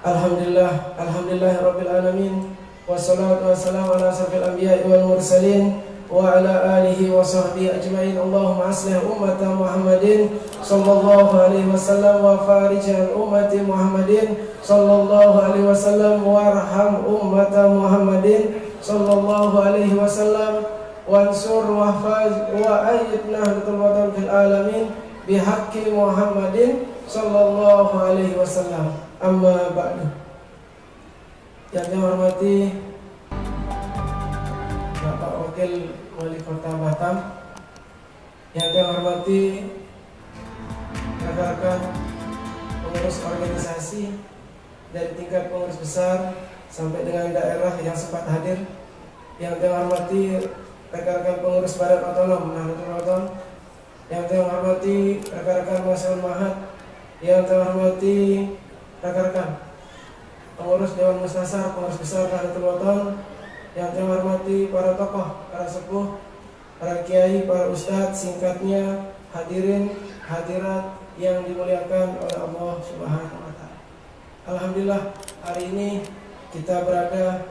Alhamdulillahirabbil alamin. Wassalatu wassalamu ala asyrofil anbiya'i wal mursalin wa ala alihi wa sahbihi ajmain. Allahumma aslih ummata Muhammadin sallallahu alaihi wasallam wa farij an ummati Muhammadin sallallahu alaihi wasallam warham ummata Muhammadin sallallahu alaihi wasallam wansur wahfaz wa ayyid nahdlatul watan fil alamin bihaqqi Muhammadin sallallahu alaihi wasallam. Amma ba'du. Yang saya hormati Bapak Wakil Wali Kota Batam, yang saya hormati rekan-rekan pengurus organisasi dari tingkat pengurus besar sampai dengan daerah yang sempat hadir, yang saya hormati rekan-rekan pengurus Badan Otonom Nahdlatul Ulama, yang saya hormati rekan-rekan Masyarakat Mahat, yang saya hormati rekan-rekan pengurus Dewan Mustasar, pengurus besar Nahdlatul Ulama, yang saya hormati para tokoh, para sepuh, para kiai, para ustadz, singkatnya hadirin hadirat yang dimuliakan oleh Allah Subhanahu wa taala. Alhamdulillah, hari ini kita berada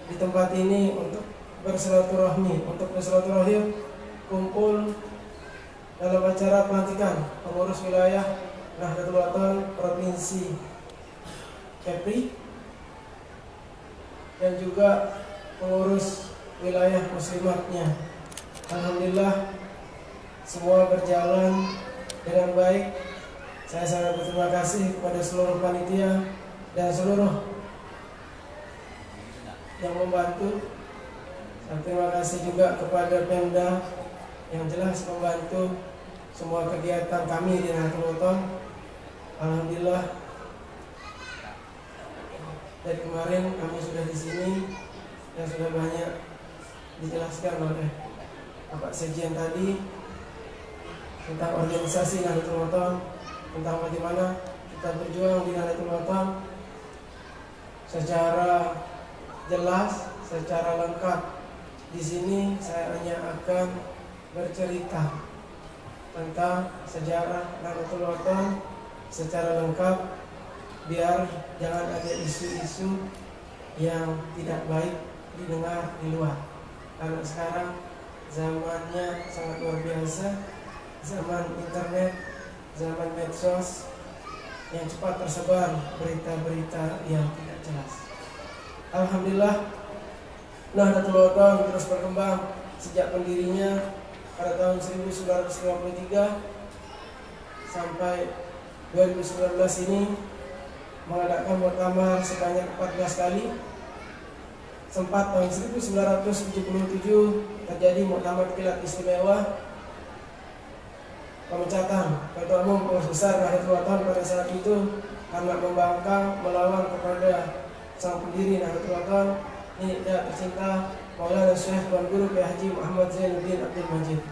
di tempat ini untuk bersilaturahmi, untuk bersilaturahim, kumpul dalam acara pelantikan pengurus wilayah Nahdlatul Ulama Provinsi Kepri dan juga pengurus wilayah muslimatnya. Alhamdulillah, semua berjalan dengan baik. Saya sangat berterima kasih kepada seluruh panitia dan seluruh yang membantu. Dan terima kasih juga kepada Pemda yang jelas membantu semua kegiatan kami di Nahdlatul Ulama. Alhamdulillah, dari kemarin kami sudah di sini dan sudah banyak dijelaskan oleh Bapak Sekjen tadi tentang organisasi Nahdlatul Ulama, tentang bagaimana kita berjuang di Nahdlatul Ulama secara jelas, secara lengkap. Di sini saya hanya akan bercerita tentang sejarah Nahdlatul Ulama secara lengkap, biar jangan ada isu-isu yang tidak baik didengar di luar. Karena sekarang zamannya sangat luar biasa, zaman internet, zaman medsos yang cepat tersebar berita-berita yang tidak jelas. Alhamdulillah, Nahdlatul Ulama terus berkembang sejak pendirinya pada tahun 1953 sampai 2019 ini, mengadakan muktamar sebanyak 14 kali. Sempat tahun 1977 terjadi muktamar kilat istimewa pemecatan Ketua Umum Pengurus Besar Nahdlatul Ulama pada saat itu karena membangkang melawan kepada sang pendiri Nahdlatul Ulama, ini tidak tercinta Maulana Syekh Tuan Guru Kiai Haji Muhammad Zainuddin Abdul Majid.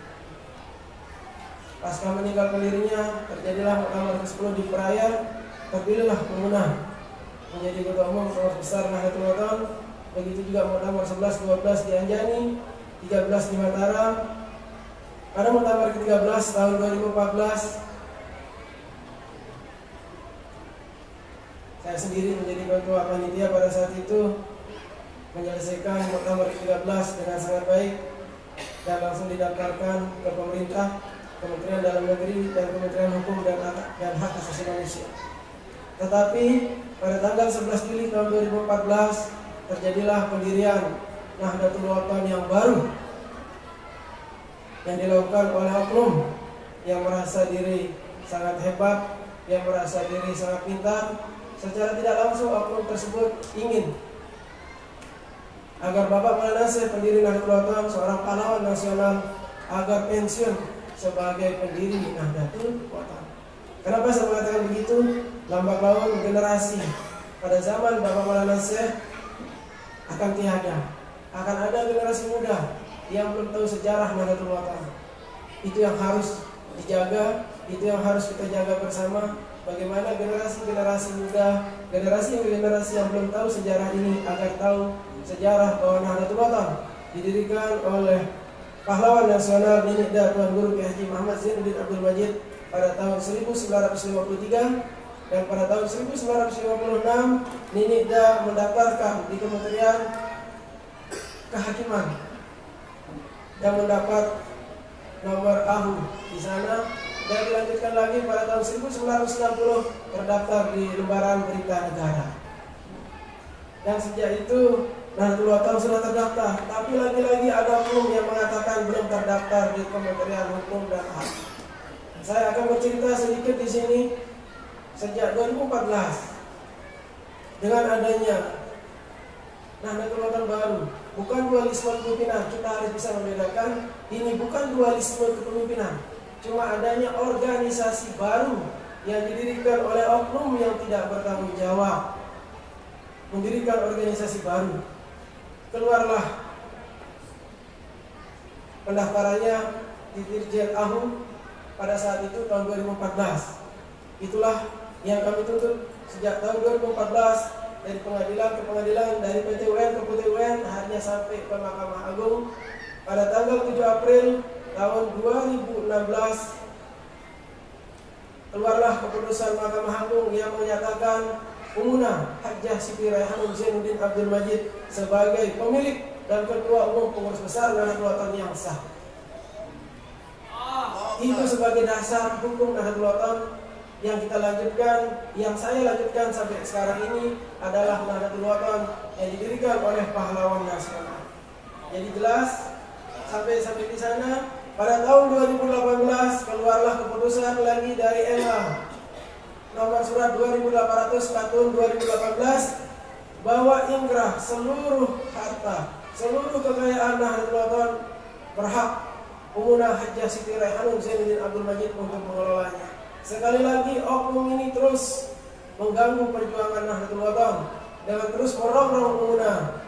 Pasca meninggal pendirinya, terjadilah muktamar ke-10 di Peraya. Terpilihlah pemenang menjadi Ketua Umum Pengurus Besar Nahdlatul Ulama. Begitu juga muktamar 11-12 di Anjani, 13 di Mataram. Pada muktamar ke-13 tahun 2014, saya sendiri menjadi ketua panitia pada saat itu, menyelesaikan muktamar ke-13 dengan sangat baik dan langsung didaftarkan ke pemerintah, Kementerian Dalam Negeri dan Kementerian Hukum dan Hak Asasi Manusia. Tetapi pada tanggal 11 Juli tahun 2014 terjadilah pendirian Nahdlatul Ulama yang baru yang dilakukan oleh oknum yang merasa diri sangat hebat, yang merasa diri sangat pintar. Secara tidak langsung oknum tersebut ingin agar Bapak Maulana Syekh pendiri Nahdlatul Ulama, seorang pahlawan nasional, agar pensiun sebagai pendiri Nahdlatul Ulama. Kenapa saya mengatakan begitu? Lambat laun generasi pada zaman Bapak Maulana Syekh akan tiada. Akan ada generasi muda yang belum tahu sejarah Nahdlatul Ulama. Itu yang harus dijaga, itu yang harus kita jaga bersama. Bagaimana generasi-generasi muda, generasi yang belum tahu sejarah ini agar tahu sejarah bahwa Nahdlatul Ulama didirikan oleh pahlawan nasional Nenek Tuan Guru Kiai Haji Muhammad Zainuddin Abdul Majid pada tahun 1953 Dan pada tahun 1956 Nini Da mendaftarkan di Kementerian Kehakiman dan mendapat nomor AHU di sana, dan dilanjutkan lagi pada tahun 1960 terdaftar di lembaran berita negara. Dan sejak itu Nahdlatul Ulama sudah terdaftar, tapi lagi-lagi ada oknum yang mengatakan belum terdaftar di Kementerian Hukum dan HAM. Saya akan bercerita sedikit di sini. Sejak 2014 dengan adanya Nahdlatul Ulama baru, bukan dualisme kepemimpinan, kita harus bisa membedakan ini bukan dualisme kepemimpinan, cuma adanya organisasi baru yang didirikan oleh oknum yang tidak bertanggung jawab, mendirikan organisasi baru. Keluarlah pendaftarannya di Dirjen AHU pada saat itu tahun 2014. Itulah yang kami tuntut sejak tahun 2014 dari pengadilan ke pengadilan, dari PT UN ke PT UN, akhirnya sampai ke Mahkamah Agung. Pada tanggal 7 April tahun 2016 keluarlah keputusan Mahkamah Agung yang menyatakan Umunah Hajjah Siti Raihanun Zainuddin Abdul Majid sebagai pemilik dan ketua umum pengurus besar Nahdlatul Ulama yang sah. Itu sebagai dasar hukum Nahdlatul Ulama yang kita lanjutkan, yang saya lanjutkan sampai sekarang ini adalah Nahdlatul Ulama yang didirikan oleh pahlawan nasional. Jadi jelas sampai di sana. Pada tahun 2018 keluarlah keputusan lagi dari MA nomor surat 2800 tahun 2018 bahwa ingkrah seluruh harta, seluruh kekayaan Nahdlatul Ulama berhak Umunah Hajjah Siti Raihanun Zainuddin Abdul Majid untuk mengelolanya. Sekali lagi oknum ini terus mengganggu perjuangan Nahdlatul Ulama dengan terus merongrong Umunah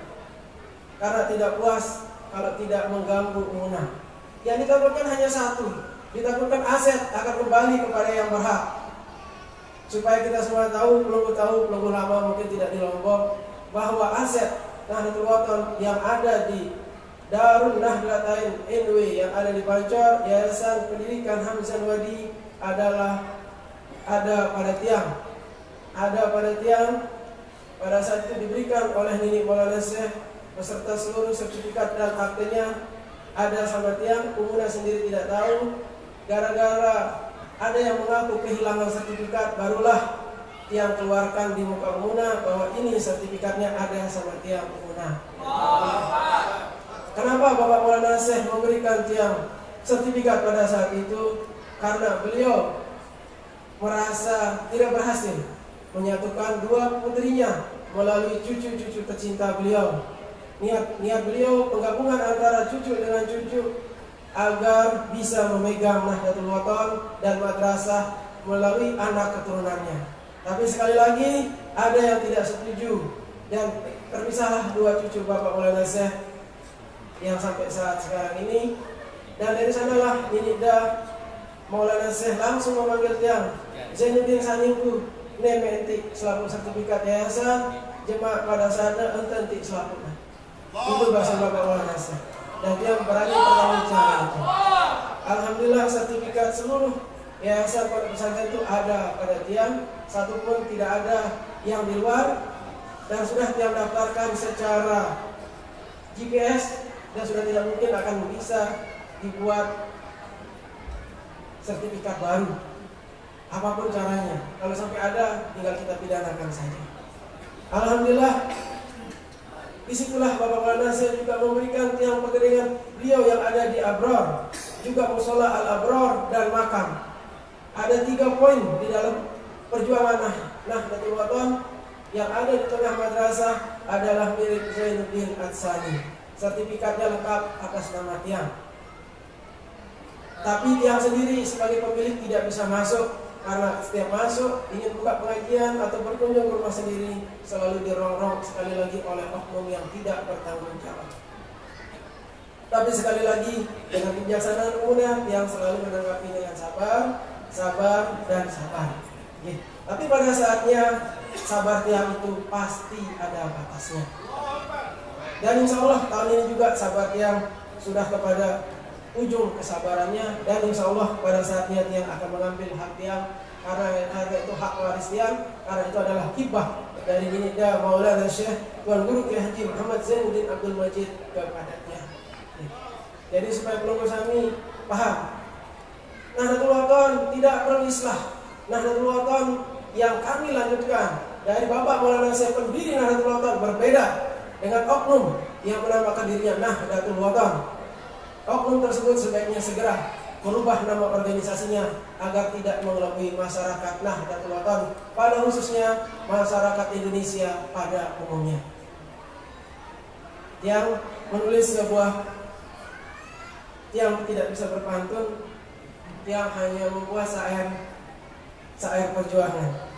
karena tidak puas kalau tidak mengganggu Umunah. Yang ditakutkan hanya satu, ditakutkan aset akan kembali kepada yang berhak. Supaya kita semua tahu, pelunggu lama mungkin tidak di Lombok, bahwa aset Nahdlatul Ulama yang ada di Darun Nahdlatain NW yang ada di Pancor, Yayasan Pendidikan Hamzah Wadi adalah ada pada tiang pada saat itu diberikan oleh Nini Maulana Syekh beserta seluruh sertifikat dan aktenya ada sama tiang. Umunah sendiri tidak tahu, gara-gara ada yang mengaku kehilangan sertifikat, barulah tiang keluarkan di muka Umunah bahwa ini sertifikatnya ada sama tiang Umunah. Kenapa Bapak Maulana Syekh memberikan tiang sertifikat pada saat itu? Karena beliau merasa tidak berhasil menyatukan dua putrinya melalui cucu-cucu tercinta beliau. Niat beliau penggabungan antara cucu dengan cucu agar bisa memegang Nahdlatul Ulama dan madrasah melalui anak keturunannya. Tapi sekali lagi ada yang tidak setuju dan terpisahlah dua cucu Bapak Maulana Syekh yang sampai saat sekarang ini. Dan dari sanalah Nini Da Maulana Syekh langsung memanggil tiang Zainuddin Saningku nementik selaku sertifikat yayasan jemaah pada sana ententik selaku. Itu bahasa Bapak Maulana Syekh. Dan dia berani bertanggung jawab itu. Alhamdulillah sertifikat seluruh yayasan pondok pesantren itu ada pada tiang, satupun tidak ada yang di luar, dan sudah tiang daftarkan secara GPS dan sudah tidak mungkin akan bisa dibuat sertifikat baru. Apapun caranya, kalau sampai ada tinggal kita pidanakan saja. Alhamdulillah. Disitulah Bapak Maulana Syekh juga memberikan tiang pegedengan beliau yang ada di Abror, juga musola Al-Abror dan makam. Ada 3 poin di dalam perjuangan Nahdlatul Ulama yang ada di tengah madrasah adalah milik Zainuddin Atsani. Sertifikatnya lengkap atas nama tiang. Tapi tiang sendiri sebagai pemilik tidak bisa masuk karena setiap masuk ingin buka pengajian atau berkunjung ke rumah sendiri selalu dirongrong sekali lagi oleh oknum yang tidak bertanggung jawab. Tapi sekali lagi dengan kebijaksanaan Umunah yang selalu menanggapi dengan sabar dan sabar. Tapi pada saatnya sabar tiang itu pasti ada batasnya. Dan insya Allah tahun ini juga sabar tiang sudah kepada ujung kesabarannya, dan insya Allah pada saatnya tiang akan mengambil hak tiang karena itu hak waris dia, karena itu adalah hibah dari Dinda Maulana Syekh Tuan Guru Kiai Haji Muhammad Zainuddin Abdul Majid kepadanya. Jadi supaya pelunggu kami paham, Nahdlatul Wathon tidak perlu islah. Nahdlatul Wathon yang kami lanjutkan dari Bapak Maulana Syekh pendiri Nahdlatul Wathon berbeda dengan oknum yang menamakan dirinya Nahdlatul Wathon. Oknum tersebut sebaiknya segera merubah nama organisasinya agar tidak mengelabui masyarakat Nahdlatul Wathon, pada khususnya masyarakat Indonesia pada umumnya. Yang menulis sebuah yang tidak bisa berpantun, yang hanya membuat syair perjuangan.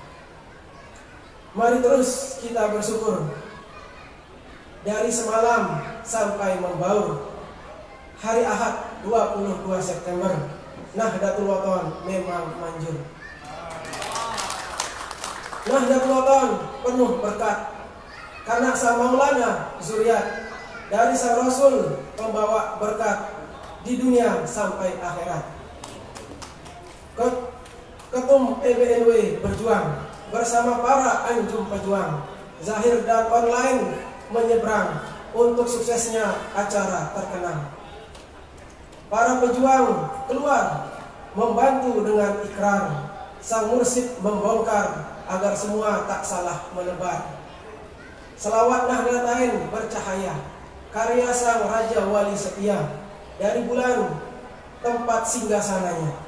Mari terus kita bersyukur dari semalam sampai membaur. Hari Ahad 22 September Nahdlatul Wathon memang manjur. Nahdlatul Wathon penuh berkat karena Sang Maulana Zuriat dari Sang Rasul membawa berkat di dunia sampai akhirat. Ketum PBNW berjuang bersama para anjum pejuang, zahir dan online menyeberang untuk suksesnya acara terkenal. Para pejuang keluar membantu dengan ikrar. Sang mursyid membongkar agar semua tak salah menebar. Selawat Nahdlatain bercahaya, karya sang Raja Wali Setia dari bulan tempat singgasananya.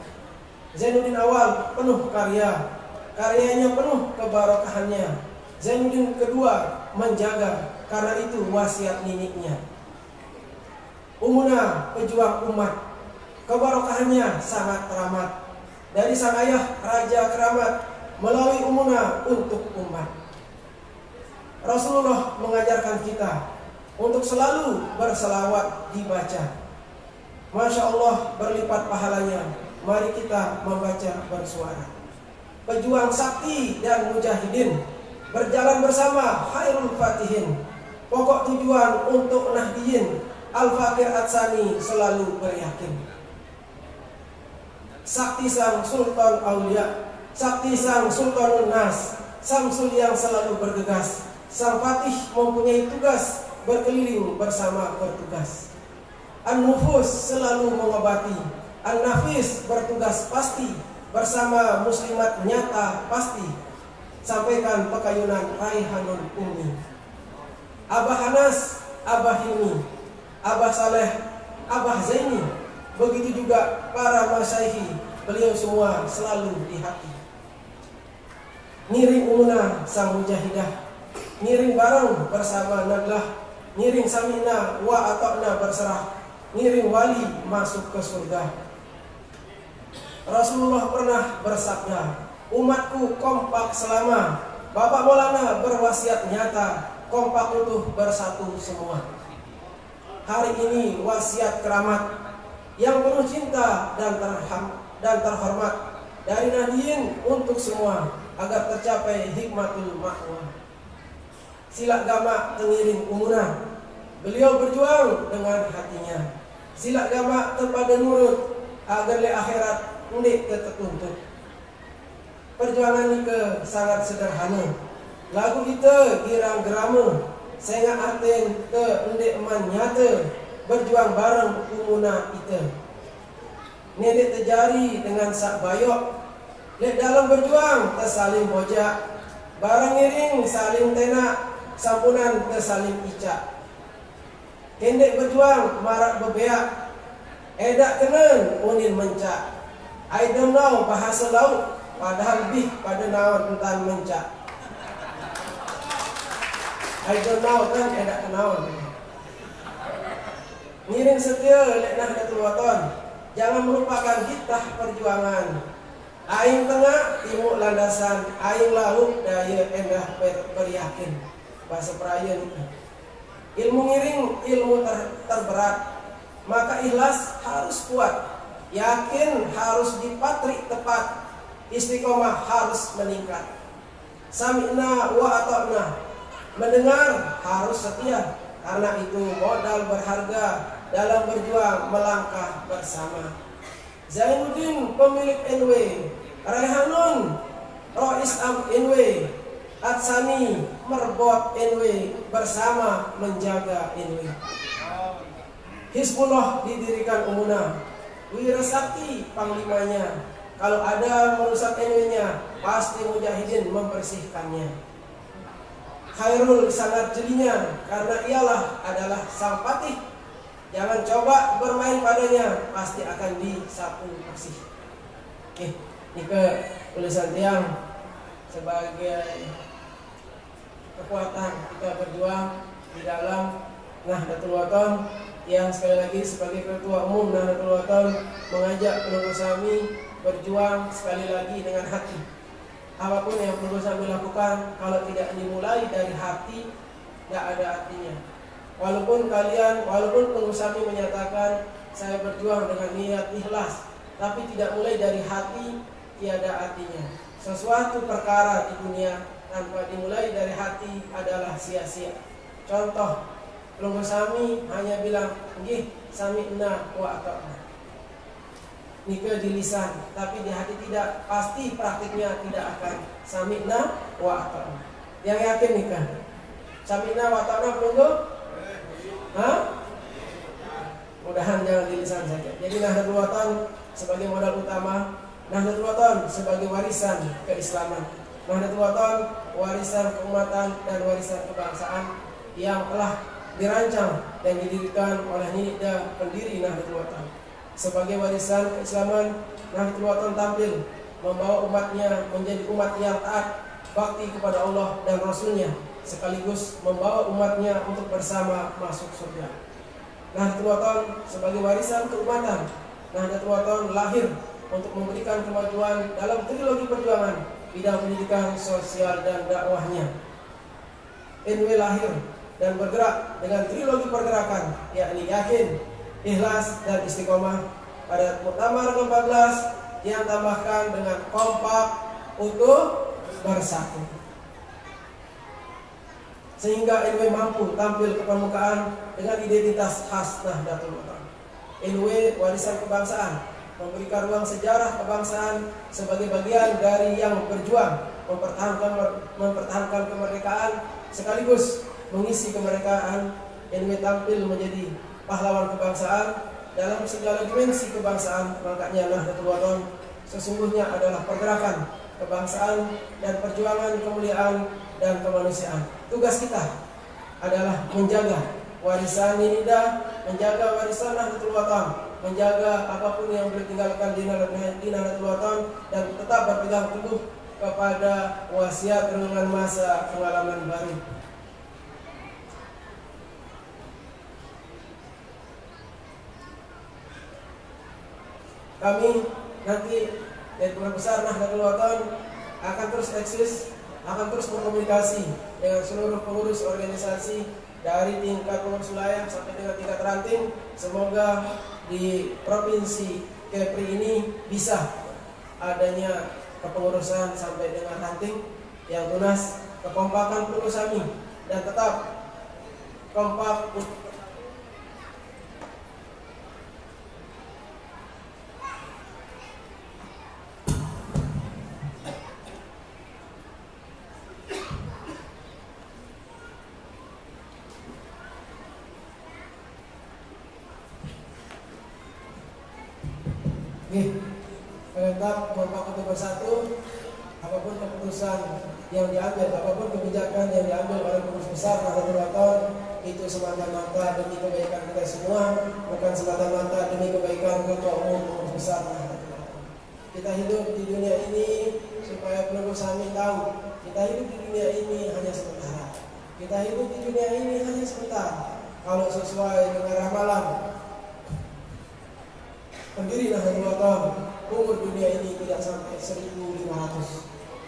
Zainuddin awal penuh karya, karyanya penuh kebarokahannya. Zainuddin kedua menjaga, karena itu wasiat niniknya. Umuna pejuang umat, kebarokahannya sangat teramat. Dari sang ayah Raja Keramat melalui Umuna untuk umat. Rasulullah mengajarkan kita untuk selalu berselawat dibaca. Masya Allah berlipat pahalanya. Mari kita membaca bersuara. Pejuang sakti dan mujahidin berjalan bersama khairul fatihin. Pokok tujuan untuk nahdiyin. Al-Fakir Atsani selalu beryakin. Sakti sang Sultan Aulia, sakti sang Sultanul Nas, Samsul yang selalu bergegas. Sang Fatih mempunyai tugas berkeliling bersama bertugas. An-Nufus selalu mengobati, An-Nafis bertugas pasti bersama muslimat nyata pasti. Sampaikan pekayunan Raihanul Umi. Abah Hanas, Abah Hilmi, Abah Saleh, Abah Zaini, begitu juga para masyayikh, beliau semua selalu di hati. Ngiring Umuna sang mujahidah, ngiring bareng bersama Naglah, ngiring Samina wa atokna berserah, ngiring wali masuk ke surga. Rasulullah pernah bersabda, umatku kompak selama. Bapak Maulana berwasiat nyata, kompak utuh bersatu semua. Hari ini wasiat keramat yang penuh cinta dan terhormat dari Nahdien untuk semua agar tercapai hikmatul ma'wa. Silak gamak tengiring Umuna, beliau berjuang dengan hatinya. Silak gamak terpada nurut agar le akhirat ndik ketuntut. Perjuangan ini sangat sederhana. Lagu kita girang gerama, sehingga arten ke ndik eman nyata, berjuang bareng Umuna kita. Nedek terjari dengan sak bayok, lek dalam berjuang tersaling bojak, bareng ngiring saling tenak, sampunan tersaling icak. Kendek berjuang marak bebeak, edak kenen unin mencak. I don't know bahasa laut, padahal bih pada naon entan mencak. I don't know kan edak kenaon. Ngiring setia lek Nahdlatul Wathon, jangan melupakan hitah perjuangan. Aing tengah timuk landasan, aing laut daya endah beryakin. Bahasa perayaan itu. Ilmu ngiring ilmu terberat, maka ikhlas harus kuat, yakin harus dipatrik tepat, istiqomah harus meningkat. Sami'na wa ata'na, mendengar harus setia, karena itu modal berharga dalam berjuang melangkah bersama. Zainuddin pemilik NW Rehanun Rois Am Inwe Atsani Merbot Inwe bersama menjaga Inwe. Hizbullah didirikan Umuna, Wirasakti panglimanya. Kalau ada merusak Inwe-nya, pasti mujahidin membersihkannya. Khairul sangat jelinya, karena ialah adalah sang patih. Jangan coba bermain padanya, pasti akan disapu bersih. Oke, ini ke tulisan tiang sebagai kekuatan kita berjuang di dalam Nahdlatul Wathon, yang sekali lagi sebagai ketua umum Nahdlatul Wathon mengajak pengurus kami berjuang sekali lagi dengan hati. Apapun yang pengurus kami lakukan, kalau tidak dimulai dari hati, tidak ada artinya. Walaupun pengurus kami menyatakan saya berjuang dengan niat ikhlas, tapi tidak mulai dari hati, tiada artinya. Sesuatu perkara di dunia tanpa dimulai dari hati adalah sia-sia. Contoh, pengurus kami hanya bilang, nggih, sami'na wa ata'na. Nikah di lisan, tapi di hati tidak, pasti praktiknya tidak akan sami'na wa ata'na. Yang yakin nikah sami'na wa ata'na belum? Mudahan jangan di lisan saja. Jadi Nahdlatul Wathon sebagai modal utama, Nahdlatul Wathon sebagai warisan keislaman, Nahdlatul Wathon warisan keumatan dan warisan kebangsaan yang telah dirancang dan didirikan oleh Nida pendiri Nahdlatul Wathon. Sebagai warisan keislaman, Nahdlatul Wathon tampil membawa umatnya menjadi umat yang taat bakti kepada Allah dan Rasulnya, sekaligus membawa umatnya untuk bersama masuk surga. Nahdlatul Wathon sebagai warisan keumatan, Nahdlatul Wathon lahir untuk memberikan kemajuan dalam trilogi perjuangan bidang pendidikan, sosial, dan dakwahnya. NW lahir dan bergerak dengan trilogi pergerakan, yakni yakin, ikhlas, dan istiqomah. Pada Muktamar ke-14 yang tambahkan dengan kompak, utuh, bersatu, sehingga NW mampu tampil ke permukaan dengan identitas khas Nahdlatul Wathon. NW warisan kebangsaan, memberikan ruang sejarah kebangsaan sebagai bagian dari yang berjuang mempertahankan kemerdekaan sekaligus mengisi kemerdekaan. NW tampil menjadi pahlawan kebangsaan dalam segala dimensi kebangsaan. Makanya Nahdlatul Wathon sesungguhnya adalah pergerakan kebangsaan dan perjuangan kemuliaan dan kemanusiaan. Tugas kita adalah menjaga warisan Nida, menjaga warisan Nahdlatul Wathon, menjaga apapun yang boleh tinggalkan di Nahdlatul Wathon, dan tetap berpegang teguh kepada wasiat renungan masa pengalaman baru. Kami nanti dari Pengurus Besar Nahdlatul Wathon akan terus eksis, akan terus berkomunikasi dengan seluruh pengurus organisasi dari tingkat pengurus wilayah sampai dengan tingkat ranting. Semoga di provinsi Kepri ini bisa adanya kepengurusan sampai dengan ranting yang tunas, kekompakan pengurus kami, dan tetap kompak. Tetap kompak untuk bersatu. Apapun keputusan yang diambil, apapun kebijakan yang diambil oleh pengurus besar Nahdlatul Wathon, itu semata-mata demi kebaikan kita semua, bukan semata-mata demi kebaikan ketua umum pengurus besar Nahdlatul Wathon. Kita hidup di dunia ini supaya pengurus kami tahu, kita hidup di dunia ini hanya sementara. Kita hidup di dunia ini hanya sebentar. Kalau sesuai dengan ramalan pendiri Nahdlatul Wathon, umur dunia ini tidak sampai 1500,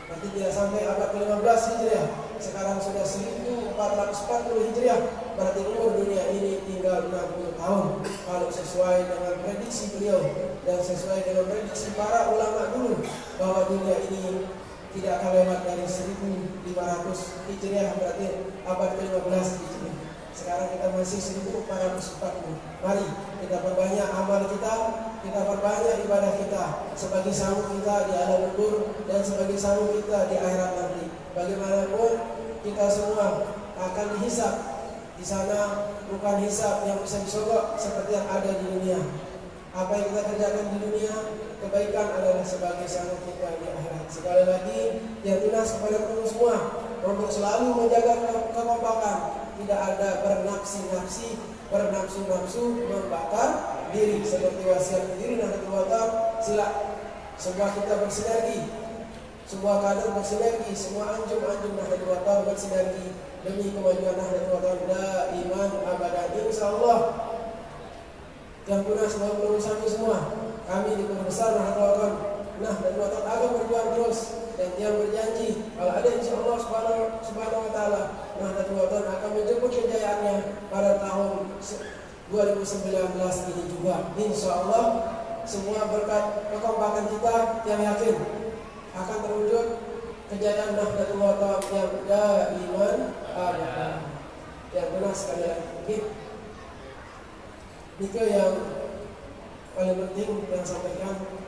berarti tidak sampai abad ke-15 Hijriah. Sekarang sudah 1440 Hijriah, berarti umur dunia ini tinggal 60 tahun. Kalau sesuai dengan prediksi beliau dan sesuai dengan prediksi para ulama dulu, bahwa dunia ini tidak akan lewat dari 1500 Hijriah, berarti abad ke-15 Hijriah. Sekarang kita masih 1440. Mari kita perbanyak amal kita perbanyak ibadah kita sebagai sambung kita di alam kubur dan sebagai sambung kita di akhirat nanti. Bagaimanapun kita semua akan dihisab di sana, bukan hisab yang bisa disogok seperti yang ada di dunia. Apa yang kita kerjakan di dunia, kebaikan adalah sebagai sambung kita di akhirat. Sekali lagi, yang dinas kepada kita semua untuk selalu menjaga kekompakan, tidak ada bernafsu membakar diri seperti wasiat diri Nahdlatul Ulama. Sila sebuah kita bersinergi, sebuah kader bersinergi, semua anjum Nahdlatul Ulama bersinergi demi kemajuan Nahdlatul Ulama daiman abadan. Insyaallah yang guna semua berurusan semua. Kami di Pondok Besar Nahdlatul Ulama akan berjuang terus dan dia berjanji kalau ada insyaallah subhanahu wa taala Nahdlatul Ulama akan menjemput kejayaannya pada tahun 2019 ini juga. Insyaallah semua berkat kekompakan kita yang yakin akan terwujud kejayaan Nahdlatul Ulama yang daiman abadan. Yang benar sekali lagi. Itu yang paling penting yang sampaikan.